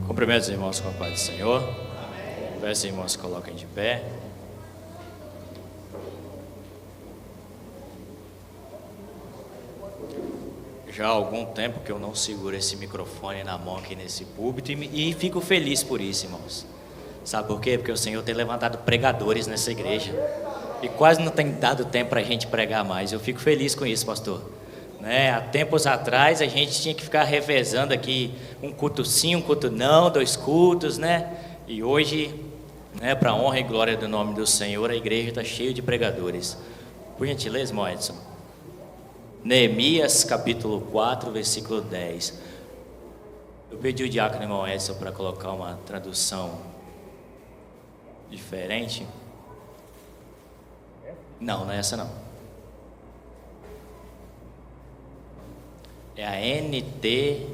Cumprimento os irmãos com a paz do Senhor. Amém. Peço os irmãos se coloquem de pé. Já há algum tempo que eu não seguro esse microfone na mão aqui nesse púlpito e fico feliz por isso, irmãos. Sabe por quê? Porque o Senhor tem levantado pregadores nessa igreja e quase não tem dado tempo para a gente pregar mais. Eu fico feliz com isso, pastor. Há tempos atrás a gente tinha que ficar revezando aqui um culto sim, um culto não, 2 cultos, E hoje, para a honra e glória do nome do Senhor, a igreja está cheia de pregadores. Por gentileza, irmão Edson. Neemias capítulo 4, versículo 10. Eu pedi o diácono irmão Edson para colocar uma tradução diferente. Não é essa não. É a NTLH.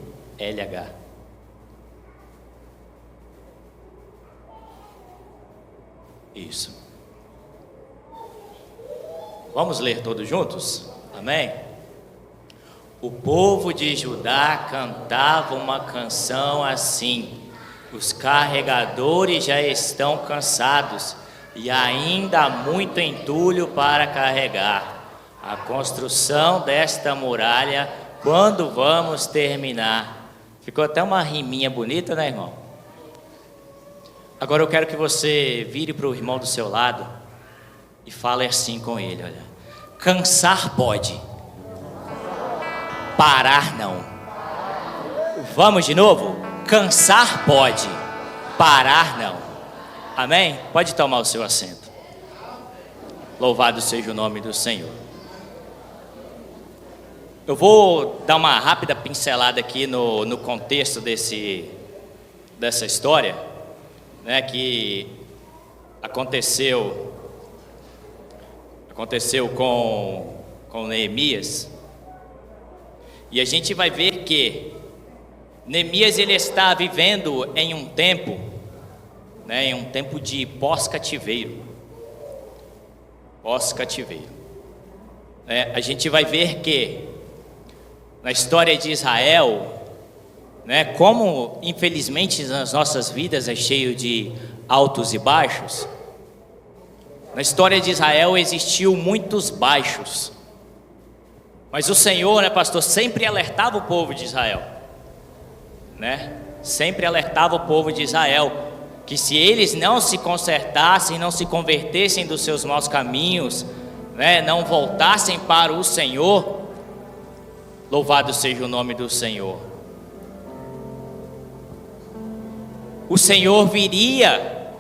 Isso. Vamos ler todos juntos? Amém? O povo de Judá cantava uma canção assim: os carregadores já estão cansados e ainda há muito entulho para carregar. A construção desta muralha, quando vamos terminar? Ficou até uma riminha bonita, né, irmão? Agora eu quero que você vire para o irmão do seu lado e fale assim com ele, olha: cansar pode, parar não. Vamos de novo? Cansar pode, parar não. Amém? Pode tomar o seu assento. Louvado seja o nome do Senhor. Eu vou dar uma rápida pincelada aqui no contexto dessa história, que aconteceu com Neemias. E a gente vai ver que Neemias ele está vivendo em um tempo, em um tempo de pós-cativeiro. A gente vai ver que na história de Israel, como infelizmente nas nossas vidas é cheio de altos e baixos. Na história de Israel existiu muitos baixos, mas o Senhor, pastor, sempre alertava o povo de Israel, sempre alertava o povo de Israel que se eles não se consertassem, não se convertessem dos seus maus caminhos, não voltassem para o Senhor, louvado seja o nome do Senhor, o Senhor viria,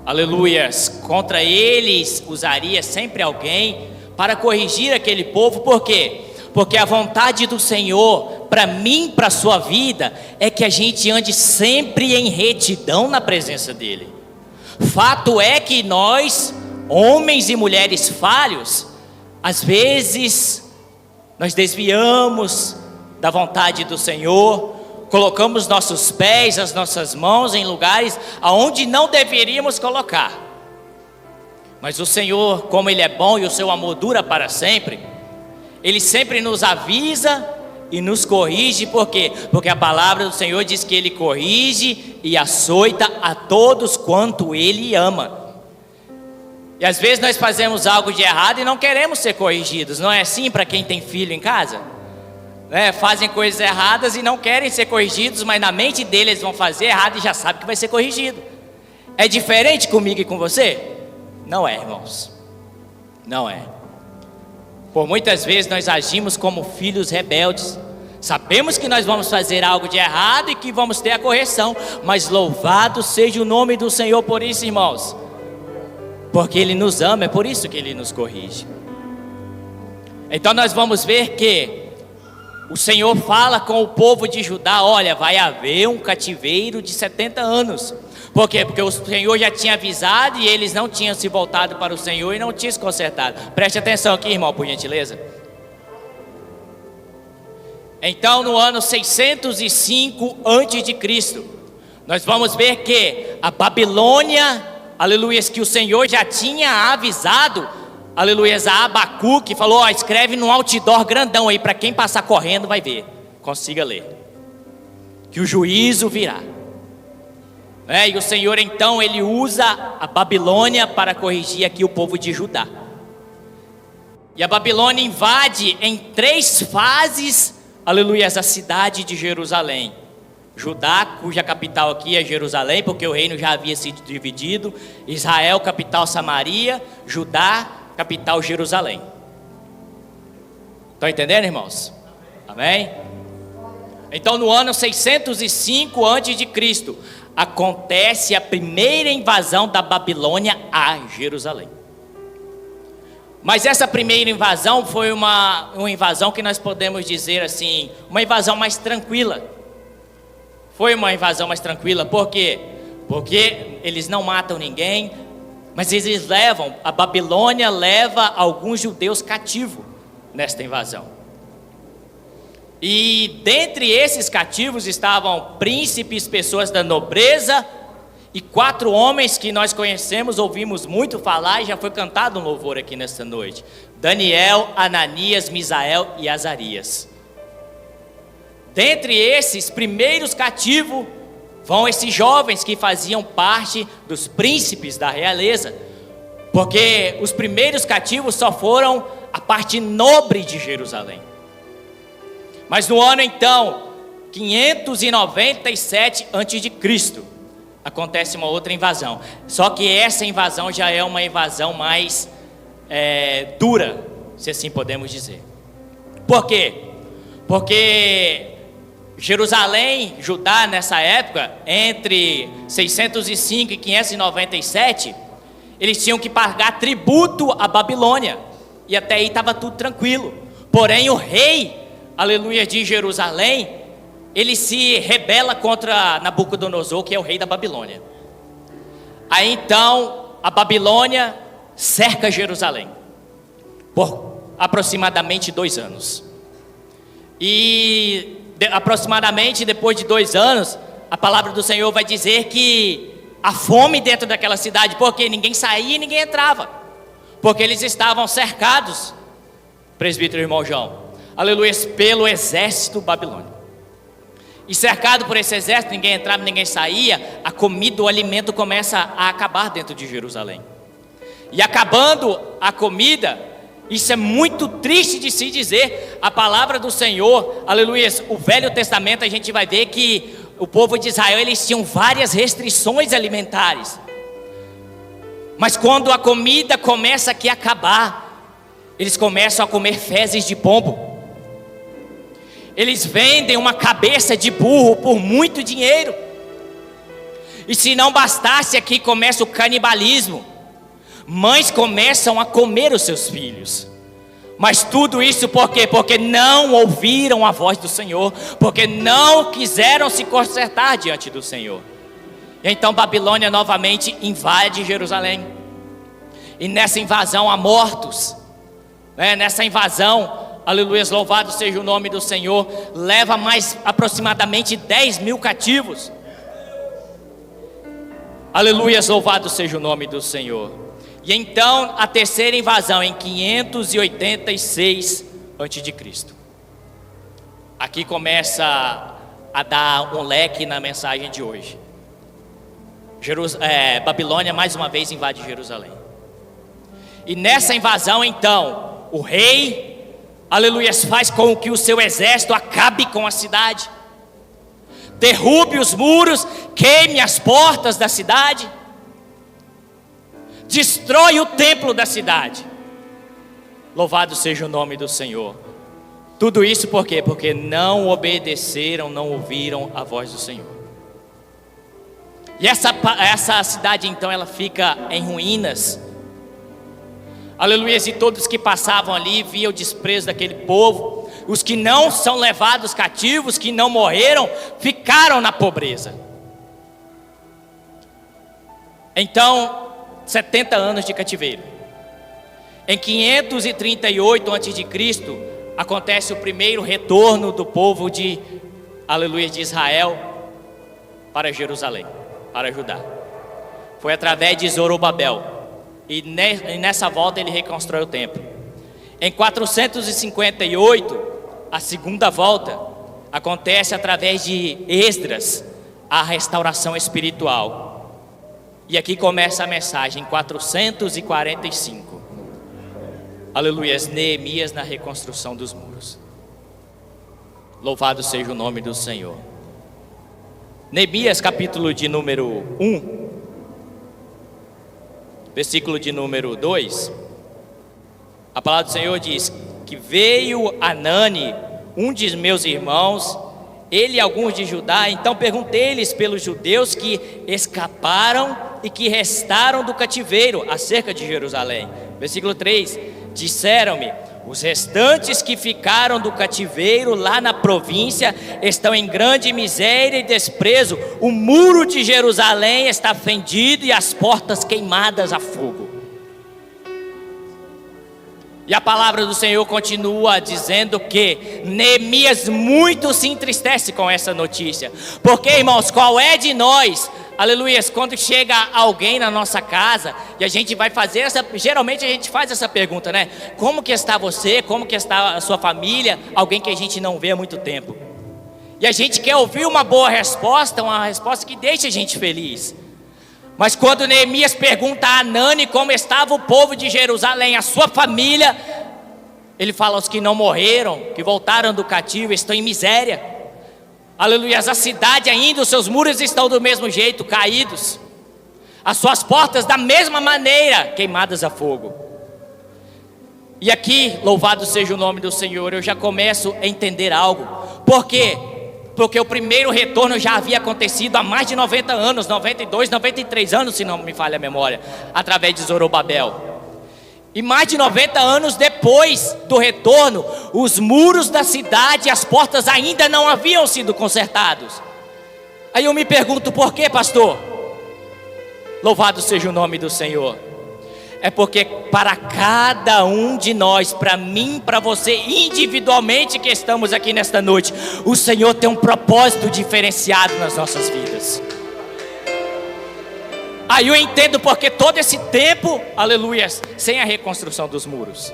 aleluias, contra eles, usaria sempre alguém para corrigir aquele povo. Por quê? Porque a vontade do Senhor para mim, para a sua vida, é que a gente ande sempre em retidão na presença dEle. Fato é que nós, homens e mulheres falhos, às vezes nós desviamos da vontade do Senhor, colocamos nossos pés, as nossas mãos em lugares aonde não deveríamos colocar. Mas o Senhor, como Ele é bom e o seu amor dura para sempre, Ele sempre nos avisa e nos corrige. Por quê? Porque a palavra do Senhor diz que Ele corrige e açoita a todos quanto Ele ama. E às vezes nós fazemos algo de errado e não queremos ser corrigidos. Não é assim para quem tem filho em casa? Fazem coisas erradas e não querem ser corrigidos, mas na mente deles eles vão fazer errado e já sabem que vai ser corrigido. É diferente comigo e com você? Não é, irmãos. Não é. Por muitas vezes nós agimos como filhos rebeldes. Sabemos que nós vamos fazer algo de errado e que vamos ter a correção, mas louvado seja o nome do Senhor por isso, irmãos. Porque Ele nos ama, é por isso que Ele nos corrige. Então nós vamos ver que o Senhor fala com o povo de Judá: olha, vai haver um cativeiro de 70 anos. Por quê? Porque o Senhor já tinha avisado e eles não tinham se voltado para o Senhor e não tinham se consertado. Preste atenção aqui, irmão, por gentileza. Então, no ano 605 a.C., nós vamos ver que a Babilônia, aleluias, que o Senhor já tinha avisado, aleluias, a Abacuque, falou: escreve num outdoor grandão aí, para quem passar correndo vai ver, consiga ler. que o juízo virá. E o Senhor então ele usa a Babilônia para corrigir aqui o povo de Judá. E a Babilônia invade em 3 fases, aleluia, a cidade de Jerusalém. Judá, cuja capital aqui é Jerusalém, porque o reino já havia sido dividido. Israel, capital Samaria. Judá, capital Jerusalém. Estão entendendo, irmãos? Amém? Então no ano 605 a.C., acontece a primeira invasão da Babilônia a Jerusalém. Mas essa primeira invasão foi uma invasão que nós podemos dizer assim, uma invasão mais tranquila. Foi uma invasão mais tranquila, por quê? Porque eles não matam ninguém, mas a Babilônia leva alguns judeus cativos nesta invasão. E dentre esses cativos estavam príncipes, pessoas da nobreza, e 4 homens que nós conhecemos, ouvimos muito falar, e já foi cantado um louvor aqui nesta noite: Daniel, Ananias, Misael e Azarias. Dentre esses primeiros cativos, vão esses jovens que faziam parte dos príncipes da realeza, porque os primeiros cativos só foram a parte nobre de Jerusalém. Mas no ano então 597 a.C., acontece uma outra invasão. Só que essa invasão já é uma invasão mais dura, se assim podemos dizer. Por quê? Porque Jerusalém, Judá, nessa época, entre 605 e 597, eles tinham que pagar tributo à Babilônia. E até aí estava tudo tranquilo. Porém o rei, aleluia, de Jerusalém, ele se rebela contra Nabucodonosor, que é o rei da Babilônia. Aí então a Babilônia cerca Jerusalém por aproximadamente 2 anos. E aproximadamente depois de 2 anos, a palavra do Senhor vai dizer que a fome dentro daquela cidade, porque ninguém saía e ninguém entrava, porque eles estavam cercados, presbítero irmão João, aleluia, pelo exército babilônico. E cercado por esse exército, ninguém entrava, ninguém saía, a comida, o alimento começa a acabar dentro de Jerusalém. E acabando a comida, isso é muito triste de se dizer, a palavra do Senhor, aleluia, o Velho Testamento, a gente vai ver que o povo de Israel, eles tinham várias restrições alimentares. Mas quando a comida começa aqui a acabar, eles começam a comer fezes de pombo. Eles vendem uma cabeça de burro por muito dinheiro. E se não bastasse, aqui começa o canibalismo. Mães começam a comer os seus filhos. Mas tudo isso por quê? Porque não ouviram a voz do Senhor, porque não quiseram se consertar diante do Senhor. E então Babilônia novamente invade Jerusalém. E nessa invasão há mortos, nessa invasão, aleluia, louvado seja o nome do Senhor, leva mais aproximadamente 10.000 cativos. Aleluia, louvado seja o nome do Senhor. E então a terceira invasão em 586 a.C. Aqui começa a dar um leque na mensagem de hoje. Babilônia mais uma vez invade Jerusalém. E nessa invasão então, o rei, aleluia, faz com que o seu exército acabe com a cidade, derrube os muros, queime as portas da cidade, destrói o templo da cidade. Louvado seja o nome do Senhor. Tudo isso por quê? Porque não obedeceram, não ouviram a voz do Senhor. E essa cidade então ela fica em ruínas. Aleluia, e todos que passavam ali viam o desprezo daquele povo. Os que não são levados cativos, que não morreram, ficaram na pobreza. Então 70 anos de cativeiro. Em 538 a.C., acontece o primeiro retorno do povo de Israel para Jerusalém, para Judá. Foi através de Zorobabel. E nessa volta ele reconstrói o templo. Em 458, a segunda volta, acontece através de Esdras, a restauração espiritual. E aqui começa a mensagem, 445. Aleluias, Neemias na reconstrução dos muros. Louvado seja o nome do Senhor. Neemias, capítulo de número 1, versículo de número 2. A palavra do Senhor diz que veio Anani, um de meus irmãos, ele e alguns de Judá. Então perguntei-lhes pelos judeus que escaparam e que restaram do cativeiro acerca de Jerusalém. Versículo 3, disseram-me: os restantes que ficaram do cativeiro lá na província estão em grande miséria e desprezo. O muro de Jerusalém está fendido e as portas queimadas a fogo. E a palavra do Senhor continua dizendo que Neemias muito se entristece com essa notícia. Porque, irmãos, qual é de nós, aleluia, quando chega alguém na nossa casa e a gente vai fazer geralmente a gente faz essa pergunta, né? Como que está você? Como que está a sua família? Alguém que a gente não vê há muito tempo. E a gente quer ouvir uma boa resposta, uma resposta que deixe a gente feliz. Mas quando Neemias pergunta a Anani como estava o povo de Jerusalém, a sua família, ele fala: os que não morreram, que voltaram do cativo, estão em miséria. Aleluia, a cidade ainda, os seus muros estão do mesmo jeito, caídos. As suas portas da mesma maneira, queimadas a fogo. E aqui, louvado seja o nome do Senhor, eu já começo a entender algo. Por quê? Porque o primeiro retorno já havia acontecido há mais de 90 anos, 92, 93 anos, se não me falha a memória, através de Zorobabel. E mais de 90 anos depois do retorno, os muros da cidade e as portas ainda não haviam sido consertados. Aí eu me pergunto: por quê, pastor? Louvado seja o nome do Senhor. É porque para cada um de nós, para mim, para você, individualmente que estamos aqui nesta noite, o Senhor tem um propósito diferenciado nas nossas vidas. Aí eu entendo porque todo esse tempo, aleluia, sem a reconstrução dos muros.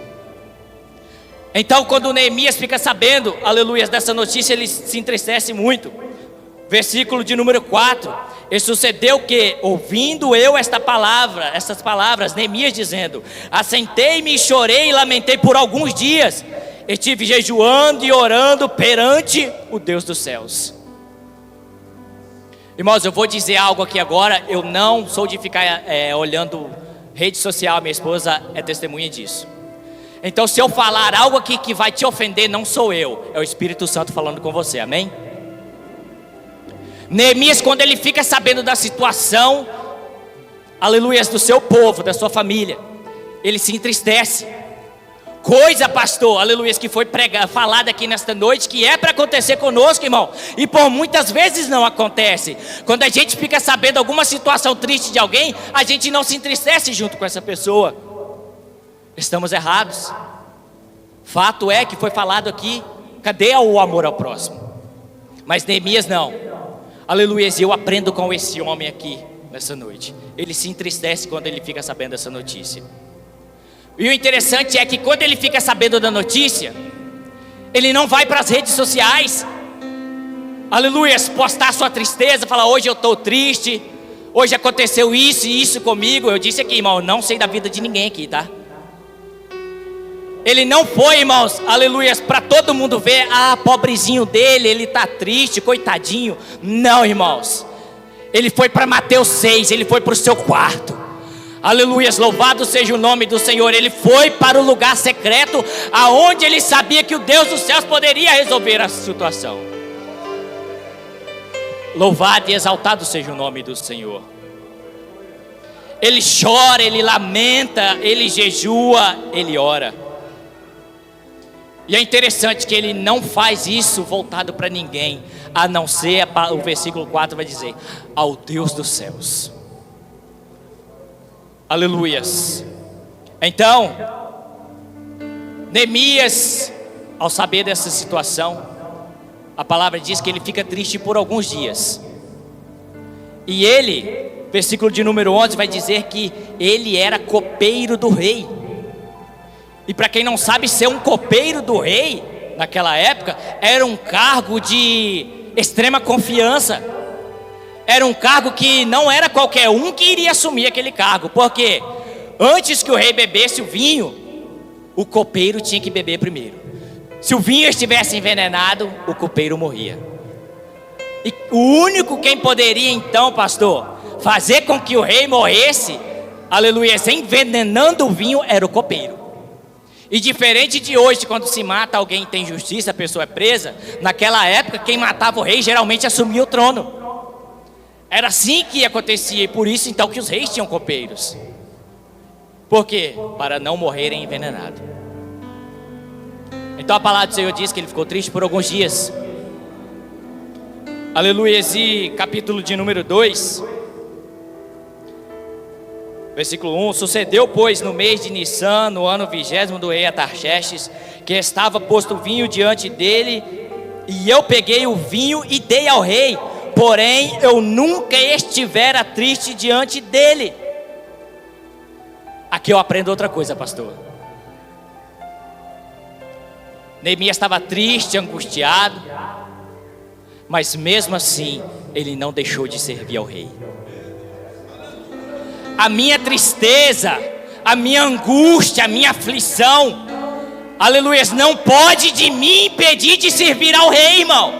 Então quando Neemias fica sabendo, aleluia, dessa notícia, ele se entristece muito. Versículo de número 4. E sucedeu que, ouvindo eu essas palavras, Neemias dizendo: assentei-me e chorei e lamentei por alguns dias. Estive jejuando e orando perante o Deus dos céus. Irmãos, eu vou dizer algo aqui agora. Eu não sou de ficar olhando rede social. Minha esposa é testemunha disso. Então se eu falar algo aqui que vai te ofender, não sou eu, é o Espírito Santo falando com você, amém? Neemias, quando ele fica sabendo da situação, aleluia, do seu povo, da sua família, ele se entristece. Coisa, pastor, aleluia, que foi falada aqui nesta noite, que é para acontecer conosco, irmão, e por muitas vezes não acontece. Quando a gente fica sabendo alguma situação triste de alguém, a gente não se entristece junto com essa pessoa. Estamos errados. Fato é que foi falado aqui, cadê o amor ao próximo? Mas Neemias não. Aleluia, eu aprendo com esse homem aqui nessa noite. Ele se entristece quando ele fica sabendo dessa notícia. E o interessante é que quando ele fica sabendo da notícia, ele não vai para as redes sociais, aleluia, postar sua tristeza, falar: hoje eu estou triste, hoje aconteceu isso e isso comigo. Eu disse aqui, irmão, não sei da vida de ninguém aqui, tá? Ele não foi, irmãos, aleluia, para todo mundo ver: ah, pobrezinho dele, ele está triste, coitadinho. Não, irmãos, ele foi para Mateus 6, ele foi para o seu quarto. Aleluia, louvado seja o nome do Senhor. Ele foi para o lugar secreto, aonde ele sabia que o Deus dos céus poderia resolver a situação. Louvado e exaltado seja o nome do Senhor. Ele chora, ele lamenta, ele jejua, ele ora. E é interessante que ele não faz isso voltado para ninguém, a não ser, o versículo 4 vai dizer: ao Deus dos céus. Aleluias. Então, Neemias, ao saber dessa situação, a palavra diz que ele fica triste por alguns dias. E ele, versículo de número 11 vai dizer que ele era copeiro do rei. E para quem não sabe, ser um copeiro do rei naquela época, era um cargo de extrema confiança. Era um cargo que não era qualquer um que iria assumir aquele cargo. Porque antes que o rei bebesse o vinho, o copeiro tinha que beber primeiro. Se o vinho estivesse envenenado, o copeiro morria. E o único quem poderia então, pastor, fazer com que o rei morresse, aleluia, envenenando o vinho, era o copeiro. E diferente de hoje, quando se mata alguém, tem justiça, a pessoa é presa, naquela época quem matava o rei geralmente assumia o trono. Era assim que acontecia, e por isso então que os reis tinham copeiros. Por quê? Para não morrerem envenenados. Então a palavra do Senhor diz que ele ficou triste por alguns dias. Aleluia, e capítulo de número 2, versículo 1. Sucedeu, pois, no mês de Nissan, no ano 20º do rei Artaxerxes, que estava posto vinho diante dele, e eu peguei o vinho e dei ao rei, porém eu nunca estivera triste diante dele. Aqui eu aprendo outra coisa, pastor. Neemias estava triste, angustiado, mas mesmo assim ele não deixou de servir ao rei. A minha tristeza, a minha angústia, a minha aflição, aleluia, não pode de mim impedir de servir ao rei, irmão.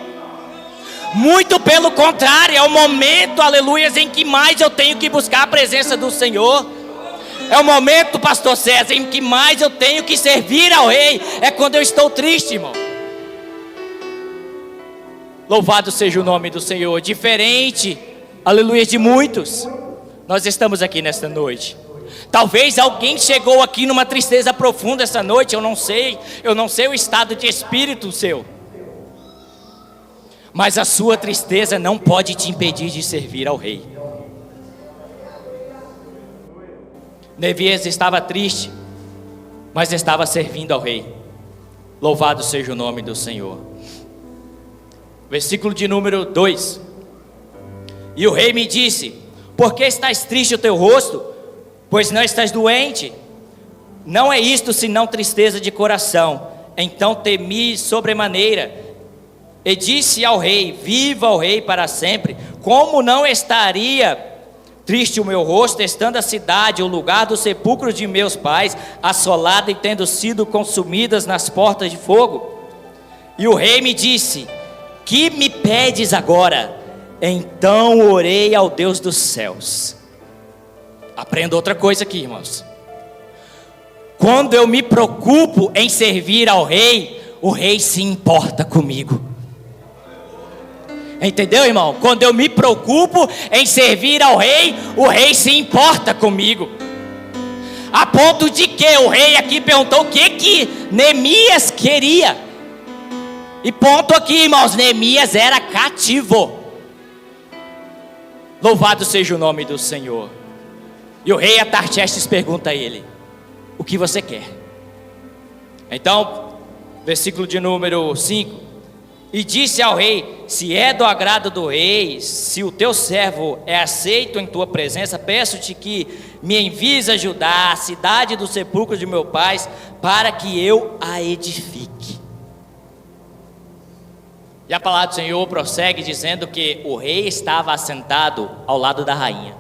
Muito pelo contrário, é o momento, aleluia, em que mais eu tenho que buscar a presença do Senhor. É o momento, pastor César, em que mais eu tenho que servir ao rei. É quando eu estou triste, irmão. Louvado seja o nome do Senhor. Diferente, aleluia, de muitos, nós estamos aqui nesta noite. Talvez alguém chegou aqui numa tristeza profunda essa noite. Eu não sei o estado de espírito seu, mas a sua tristeza não pode te impedir de servir ao rei. Neemias estava triste, mas estava servindo ao rei. Louvado seja o nome do Senhor. Versículo de número 2. E o rei me disse: por que estás triste o teu rosto? Pois não estás doente? Não é isto senão tristeza de coração. Então temi sobremaneira, e disse ao rei: viva o rei para sempre. Como não estaria triste o meu rosto, estando a cidade, o lugar do sepulcro de meus pais, assolada e tendo sido consumidas nas portas de fogo? E o rei me disse: que me pedes agora? Então orei ao Deus dos céus. Aprenda outra coisa aqui, irmãos. Quando eu me preocupo em servir ao rei, o rei se importa comigo. Entendeu, irmão? Quando eu me preocupo em servir ao rei, o rei se importa comigo. A ponto de que o rei aqui perguntou o que Neemias queria. E ponto aqui, irmãos, Neemias era cativo. Louvado seja o nome do Senhor. E o rei Artaxerxes pergunta a ele: o que você quer? Então, versículo de número 5. E disse ao rei: se é do agrado do rei, se o teu servo é aceito em tua presença, peço-te que me envies a Judá, a cidade do sepulcro de meu pai, para que eu a edifique. E a palavra do Senhor prossegue dizendo que o rei estava assentado ao lado da rainha.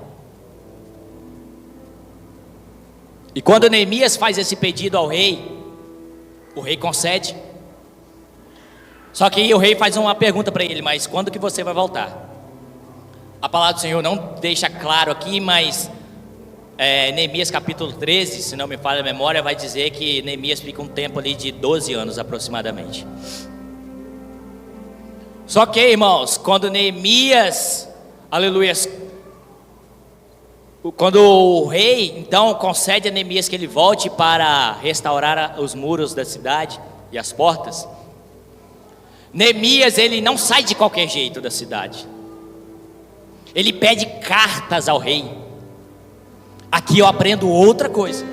E quando Neemias faz esse pedido ao rei, o rei concede. Só que aí o rei faz uma pergunta para ele: mas quando que você vai voltar? A palavra do Senhor não deixa claro aqui, mas Neemias capítulo 13, se não me falha a memória, vai dizer que Neemias fica um tempo ali de 12 anos aproximadamente. Só que, irmãos, quando Neemias, aleluia, quando o rei então concede a Neemias que ele volte para restaurar os muros da cidade e as portas, Neemias, ele não sai de qualquer jeito da cidade. Ele pede cartas ao rei. Aqui eu aprendo outra coisa.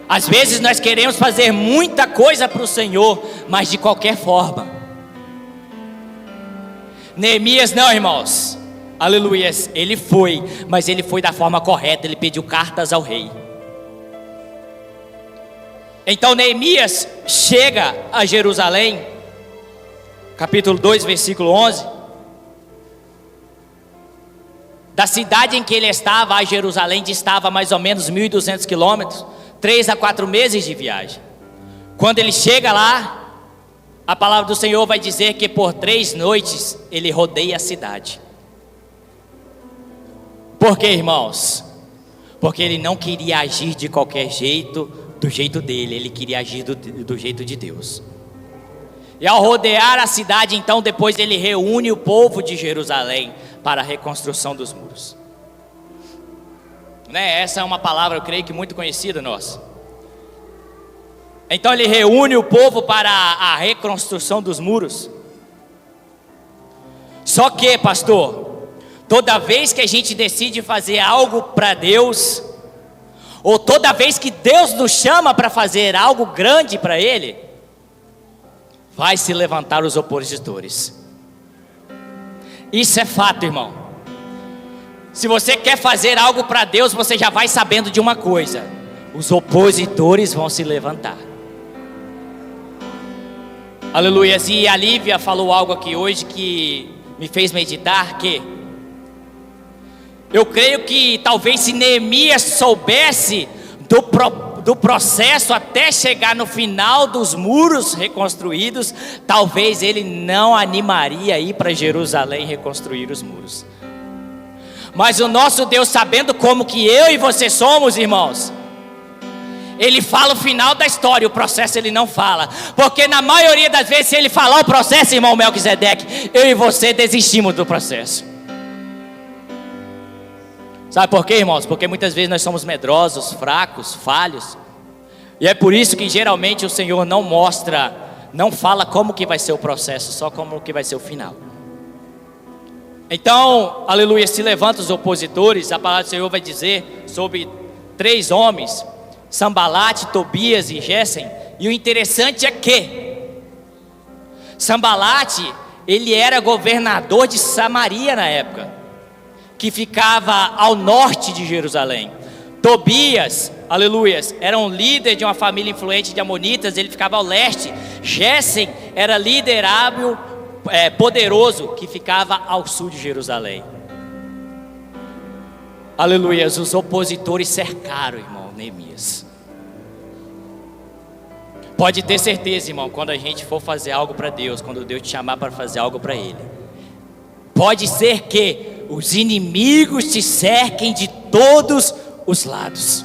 Às vezes nós queremos fazer muita coisa para o Senhor, mas de qualquer forma. Neemias não, irmãos, aleluia, ele foi, mas ele foi da forma correta. Ele pediu cartas ao rei. Então Neemias chega a Jerusalém, capítulo 2, versículo 11. Da cidade em que ele estava a Jerusalém distava mais ou menos 1.200 quilômetros, 3 a 4 meses de viagem. Quando ele chega lá, a palavra do Senhor vai dizer que por 3 noites ele rodeia a cidade. Por quê, irmãos? Porque ele não queria agir de qualquer jeito, do jeito dele, ele queria agir do jeito de Deus. E ao rodear a cidade, então depois ele reúne o povo de Jerusalém para a reconstrução dos muros. Essa é uma palavra, eu creio que muito conhecida nossa. Então ele reúne o povo para a reconstrução dos muros. Só que, pastor, toda vez que a gente decide fazer algo para Deus, ou toda vez que Deus nos chama para fazer algo grande para Ele, vai se levantar os opositores. Isso é fato, irmão. Se você quer fazer algo para Deus, você já vai sabendo de uma coisa: os opositores vão se levantar. Aleluia. E a Lívia falou algo aqui hoje que me fez meditar, que eu creio que talvez se Neemias soubesse do processo até chegar no final dos muros reconstruídos, talvez ele não animaria a ir para Jerusalém reconstruir os muros. Mas o nosso Deus, sabendo como que eu e você somos, irmãos, Ele fala o final da história, o processo Ele não fala. Porque na maioria das vezes, se Ele falar o processo, irmão Melquisedeque, eu e você desistimos do processo. Sabe por quê, irmãos? Porque muitas vezes nós somos medrosos, fracos, falhos. E é por isso que geralmente o Senhor não mostra, não fala como que vai ser o processo, só como que vai ser o final. Então, aleluia, se levanta os opositores. A palavra do Senhor vai dizer sobre 3 homens, Sambalate, Tobias e Gessem. E o interessante é que Sambalate, ele era governador de Samaria na época, que ficava ao norte de Jerusalém. Tobias, aleluias, era um líder de uma família influente de amonitas, ele ficava ao leste. Gessem era líder hábil, poderoso, que ficava ao sul de Jerusalém. Aleluias, os opositores cercaram, irmão Neemias. Pode ter certeza, irmão, quando a gente for fazer algo para Deus, quando Deus te chamar para fazer algo para Ele, pode ser que os inimigos te cerquem de todos os lados.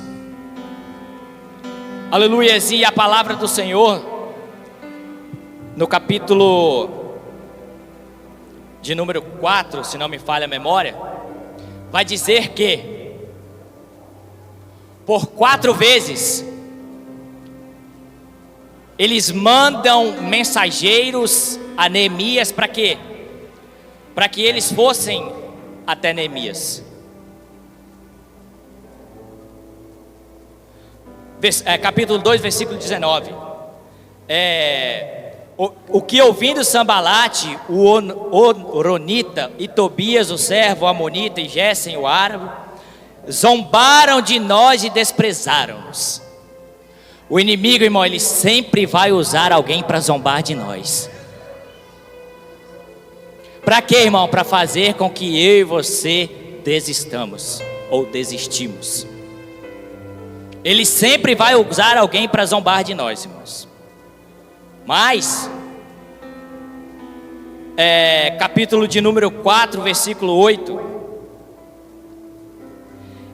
Aleluia. E a palavra do Senhor, no capítulo de número 4, se não me falha a memória, vai dizer que por 4 vezes eles mandam mensageiros a Neemias para quê? Para que eles fossem até Neemias. Capítulo 2, versículo 19. O que ouvindo Sambalate, o Oronita, e Tobias, o servo amonita, e Gessem, o árabe, zombaram de nós e desprezaram-nos. O inimigo, irmão, ele sempre vai usar alguém para zombar de nós. Para quê, irmão? Para fazer com que eu e você desistamos ou desistimos. Ele sempre vai usar alguém para zombar de nós, irmãos. Mas capítulo de número 4, versículo 8.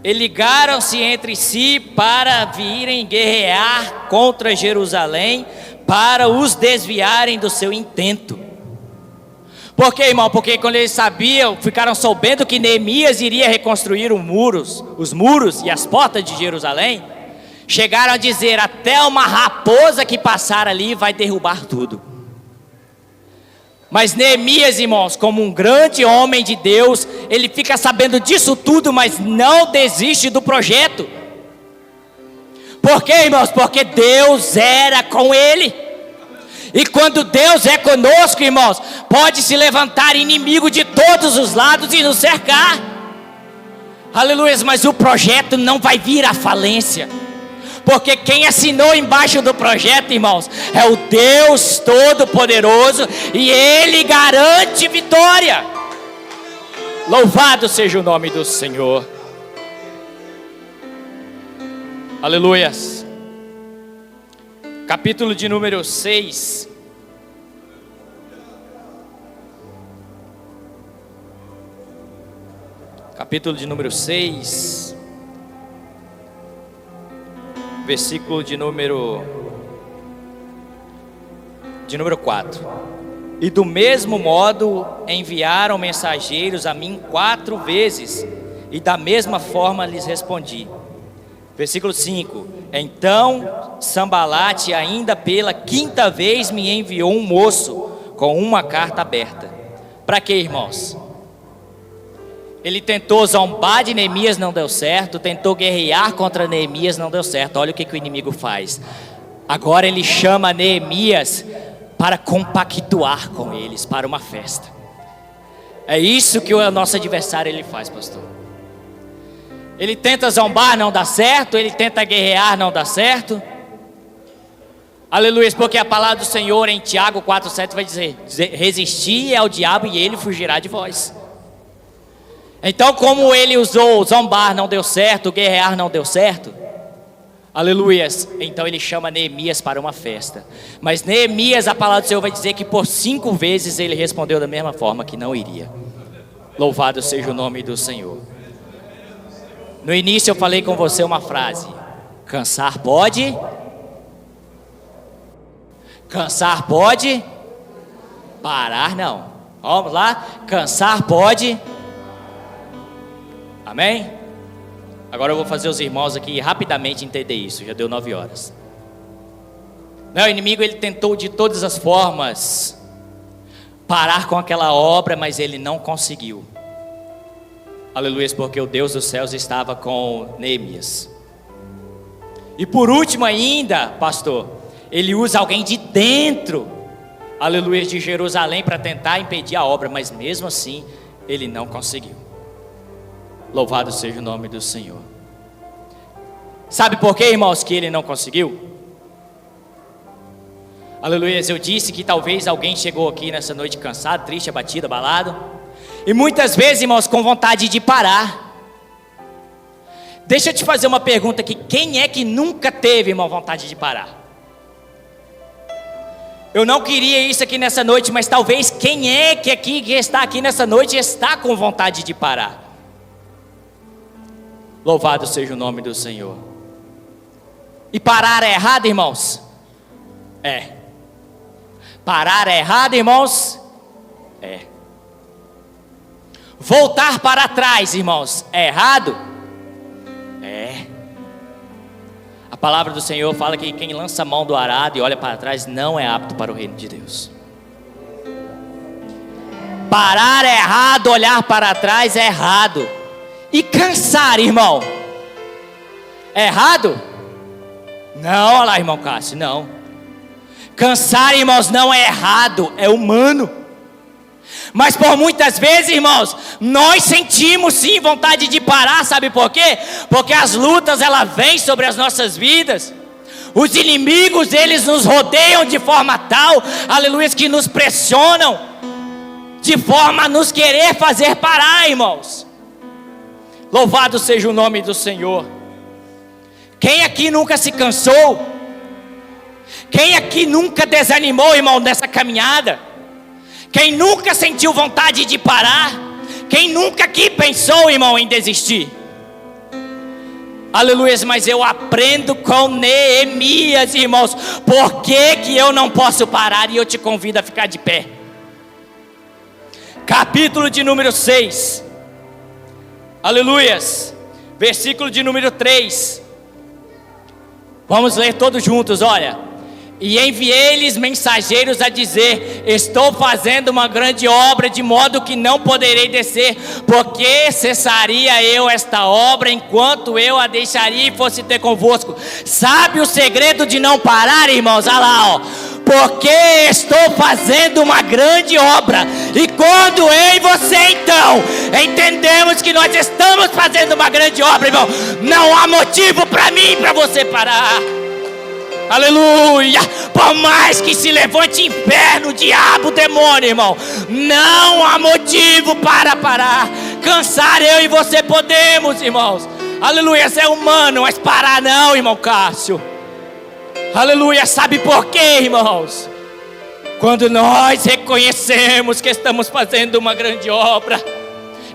E ligaram-se entre si para virem guerrear contra Jerusalém, para os desviarem do seu intento. Por quê, irmão? Porque quando eles sabiam, ficaram sabendo que Neemias iria reconstruir os muros e as portas de Jerusalém, chegaram a dizer: até uma raposa que passar ali vai derrubar tudo. Mas Neemias, irmãos, como um grande homem de Deus, ele fica sabendo disso tudo, mas não desiste do projeto. Por quê, irmãos? Porque Deus era com ele. E quando Deus é conosco, irmãos, pode se levantar inimigo de todos os lados e nos cercar. Aleluia, mas o projeto não vai vir à falência. Porque quem assinou embaixo do projeto, irmãos, é o Deus Todo-Poderoso, e Ele garante vitória. Louvado seja o nome do Senhor. Aleluias. Capítulo de número 6. Capítulo de número 6. Versículo de número 4. E do mesmo modo enviaram mensageiros a mim 4 vezes, e da mesma forma lhes respondi. Versículo 5. Então Sambalate ainda pela 5ª vez me enviou um moço com uma carta aberta. Para quê, irmãos? Ele tentou zombar de Neemias, não deu certo. Tentou guerrear contra Neemias, não deu certo. Olha o que o inimigo faz. Agora ele chama Neemias para compactuar com eles, para uma festa. É isso que o nosso adversário ele faz, pastor. Ele tenta zombar, não dá certo. Ele tenta guerrear, não dá certo. Aleluia, porque a palavra do Senhor em Tiago 4,7 vai dizer: resistir ao diabo e ele fugirá de vós. Então, como ele usou zombar, não deu certo, guerrear não deu certo, aleluias, então ele chama Neemias para uma festa. Mas Neemias, a palavra do Senhor vai dizer que por 5 vezes ele respondeu da mesma forma, que não iria. Louvado seja o nome do Senhor. No início eu falei com você uma frase: cansar pode, parar não. Vamos lá, cansar pode. Amém? Agora eu vou fazer os irmãos aqui rapidamente entender isso. Já deu 9 horas. Não, o inimigo ele tentou de todas as formas parar com aquela obra, mas ele não conseguiu. Aleluia, porque o Deus dos céus estava com Neemias. E por último ainda, pastor, ele usa alguém de dentro, aleluia, de Jerusalém para tentar impedir a obra, mas mesmo assim ele não conseguiu. Louvado seja o nome do Senhor. Sabe por quê, irmãos, que ele não conseguiu? Aleluia, eu disse que talvez alguém chegou aqui nessa noite cansado, triste, abatido, abalado, e muitas vezes, irmãos, com vontade de parar. Deixa eu te fazer uma pergunta aqui: quem é que nunca teve, irmão, vontade de parar? Eu não queria isso aqui nessa noite, mas talvez quem é que está aqui nessa noite está com vontade de parar. Louvado seja o nome do Senhor. E parar é errado, irmãos? É. Parar é errado, irmãos? É. Voltar para trás, irmãos, é errado? É. A palavra do Senhor fala que quem lança a mão do arado e olha para trás não é apto para o reino de Deus. Parar é errado, olhar para trás é errado. E cansar, irmão, é errado? Não, olha lá, irmão Cássio, não. Cansar, irmãos, não é errado, é humano. Mas por muitas vezes, irmãos, nós sentimos sim vontade de parar, sabe por quê? Porque as lutas, elas vêm sobre as nossas vidas. Os inimigos, eles nos rodeiam de forma tal, aleluia, que nos pressionam, de forma a nos querer fazer parar, irmãos. Louvado seja o nome do Senhor. Quem aqui nunca se cansou? Quem aqui nunca desanimou, irmão, nessa caminhada? Quem nunca sentiu vontade de parar? Quem nunca aqui pensou, irmão, em desistir? Aleluia, mas eu aprendo com Neemias, irmãos. Por que eu não posso parar? E eu te convido a ficar de pé. Capítulo de número 6. Aleluias, versículo de número 3. Vamos ler todos juntos, olha. E enviei-lhes mensageiros a dizer: estou fazendo uma grande obra, de modo que não poderei descer, porque cessaria eu esta obra, enquanto eu a deixaria e fosse ter convosco. Sabe o segredo de não parar, irmãos? Olha lá, ó. porque estou fazendo uma grande obra. E quando eu e você então entendemos que nós estamos fazendo uma grande obra, irmão, não há motivo para mim e para você parar. Aleluia. Por mais que se levante inferno, diabo, demônio, irmão, não há motivo para parar. Cansar eu e você podemos, irmãos. Aleluia, é humano, mas parar não, irmão Cássio. Aleluia, sabe por quê, irmãos? Quando nós reconhecemos que estamos fazendo uma grande obra,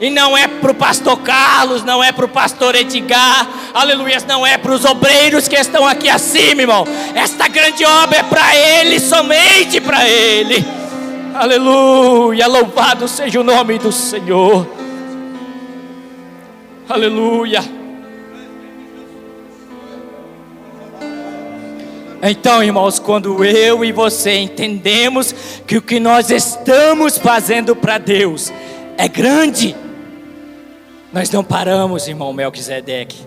e não é para o pastor Carlos, não é para o pastor Edgar, aleluia, não é para os obreiros que estão aqui acima, irmão. Esta grande obra é para Ele, somente para Ele. Aleluia, louvado seja o nome do Senhor. Aleluia. Então, irmãos, quando eu e você entendemos que o que nós estamos fazendo para Deus é grande, nós não paramos, irmão Melquisedeque.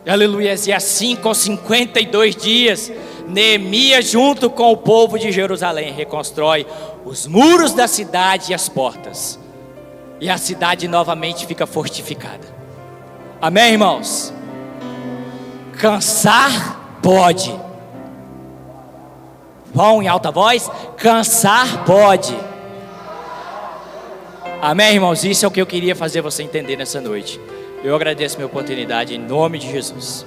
Aleluia. E assim, com 52 dias, Neemias, junto com o povo de Jerusalém, reconstrói os muros da cidade e as portas. E a cidade novamente fica fortificada. Amém, irmãos? Cansar pode. Vão em alta voz. Cansar pode. Amém, irmãos? Isso é o que eu queria fazer você entender nessa noite. Eu agradeço a minha oportunidade em nome de Jesus.